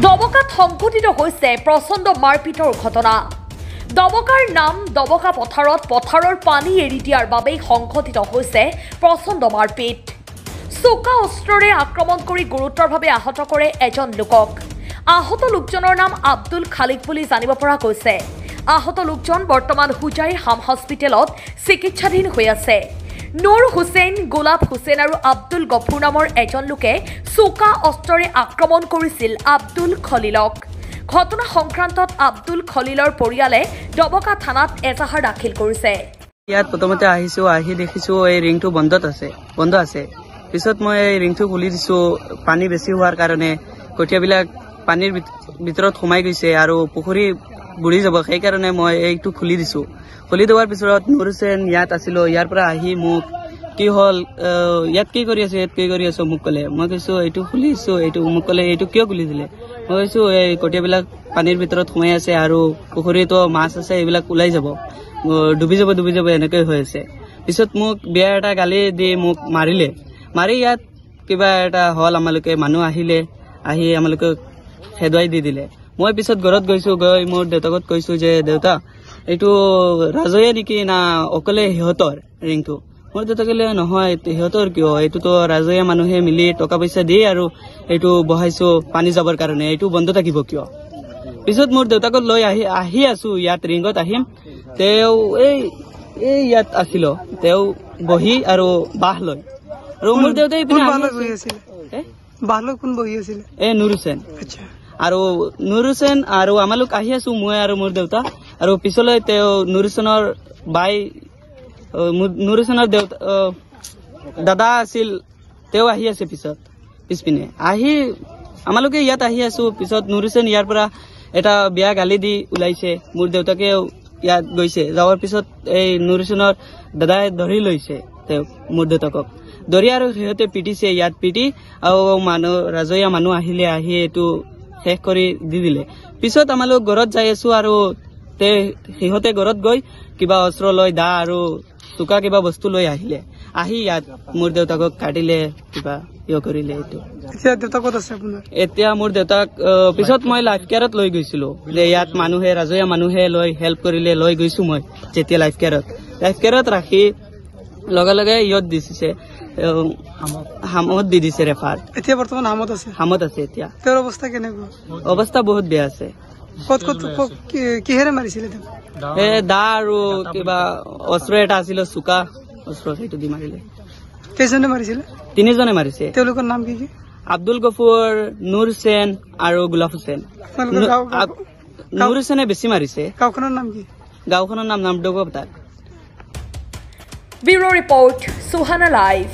দবকাত সংঘটিত হৈছে প্ৰচণ্ড মাৰপিটৰ ঘটনা। দবকাৰ নাম দবকা পথাৰৰ পানী এৰি দিয়াৰ বাবেই সংঘটিত হৈছে প্ৰচণ্ড মাৰপিট। চোকা অস্ত্ৰৰে আক্ৰমণ কৰি গুৰুতৰভাৱে আহত কৰে এজন লোকক। আহত লোকজনৰ নাম আব্দুল খালিক বুলি জানিব পৰা গৈছে। আহত লোকজন বৰ্তমান হুজাইৰ হাম হস্পিটেলত চিকিৎসাধীন হৈ আছে। নুৰ হুছেইন, গোলাপ হুছেইন আৰু আব্দুল গফুৰ নামৰ এজন লোকে চোকা অস্ত্ৰৰে আক্ৰমণ কৰিছিল আব্দুল খলিলক। ঘটনা সংক্ৰান্তত আব্দুল খলিলৰ পৰিয়ালে দবকা থানাত এজাহাৰ দাখিল কৰিছে। ইয়াত প্ৰথমতে আহিছো, আহি দেখিছো এই ৰিংটো বন্ধ আছে। পিছত মই এই ৰিংটো খুলি দিছো। পানী বেছি হোৱাৰ কাৰণে কঠীয়াবিলাক পানীৰ ভিতৰত সোমাই গৈছে আৰু পুখুৰী বুৰি যাব, সেইকাৰণে মই এইটো খুলি দিছো। খুলি দেওয়াৰ পিছত নুৰ হুছেইন ইয়াত আছিলো। ইয়াৰ পৰা আহি মোক কি হল, ইয়াত কি কৰি আছো মোক কলে। মই কৈছো এইটো খুলিছো। এইটো মোক কলে এইটো কিয় খুলি দিলে। মই কৈছো এই কঠীয়াবিলাক পানীৰ ভিতৰত সোমাই আছে আৰু পুখুৰীতো মাছ আছে, এইবিলাক ওলাই যাব, ডুবি যাব এনেকৈ হৈ আছে। পিছত মোক বেয়া এটা গালি দি মোক মাৰি ইয়াত কিবা এটা হল। আমালোকে মানুহ আহি আমালোকে খেদুৱাই দি দিলে। মই পিছত ঘৰত গৈছো, গৈ মোৰ দেউতাকত কৈছো যে দেউতা এইটো ৰাজয়ে নেকি না অকলে সিহঁতৰ ৰিংটো। মোৰ দেউতা কলে নহয় সিহঁতৰ কিয়, এইটোতো ৰাজয়ে মানুহে মিলি টকা পইচা দিয়ে আৰু এইটো বহাইছো পানী যাবৰ কাৰণে, এইটো বন্ধ থাকিব কিয়। পিছত মোৰ দেউতাকত লৈ আহি আছো ইয়াত ৰিংত আহিম। তেওঁ এই ইয়াত আছিল, তেওঁ বহি আৰু বাহ লয় আৰু মোৰ দেউতাই নুৰ হুছেইন আৰু নুৰ হুছেইন আৰু আমালোক আহি আছো, মই আৰু মোৰ দেউতা। আৰু পিছলৈ তেওঁ নুৰ হুছেইনৰ দেউতা দাদা আছিল, তেওঁ আহি আছে পিছপিনে আহি আমালোকে ইয়াত আহি আছো। পিছত নুৰ হুছেইন ইয়াৰ পৰা এটা বেয়া গালি দি ওলাইছে। মোৰ দেউতাকে ইয়াত গৈছে, যাৱাৰ পিছত এই নুৰ হুছেইনৰ দাদাই ধৰি লৈছে তেওঁক, মোৰ দেউতাকক ধৰি আৰু সিহঁতে পিটিছে। ইয়াত পিটি আৰু ৰাজহুৱা মানুহ আহি এইটো শেষ কৰি দি দিলে। পিছত আমালোক ঘৰত যাই আছো আৰু সিহঁতে ঘৰত গৈ কিবা অস্ত্ৰ লৈ দা আৰু চোকা কিবা বস্তু লৈ আহি ইয়াত মোৰ দেউতাকক কাটিলে, কিবা কৰিলে। এতিয়া মোৰ দেউতাক পিছত মই লাইফ কেয়াৰত লৈ গৈছিলো, যে ইয়াত ৰাজহুৱা মানুহে লৈ হেল্প কৰিলে, লৈ গৈছো মই। যেতিয়া লাইফ কেয়াৰত ৰাখি লগে ইয়ত দিছে, হামত দি দিছে ৰেফাৰ। এতিয়া বৰ্তমান হামত আছে। এতিয়া তেওঁৰ অৱস্থা কেনেকুৱা? অৱস্থা বহুত বেয়া আছে। কিহেৰে মাৰিছিলে? দা আৰু কিবা অস্ত্ৰ এটা আছিল, চোকা অস্ত্ৰ, সেইটো দি মাৰিলে। কেইজনে মাৰিছিলে? 3 জনে মাৰিছে। তেওঁলোকৰ নাম কি? আব্দুল গফুৰ, নুৰ হুছেইন আৰু গোলাপ হুছেইন। নুৰ হুছেইনে বেছি মাৰিছে। গাঁওখনৰ নাম কি? গাঁওখনৰ নাম Dabka. Bureau report, Suhana live.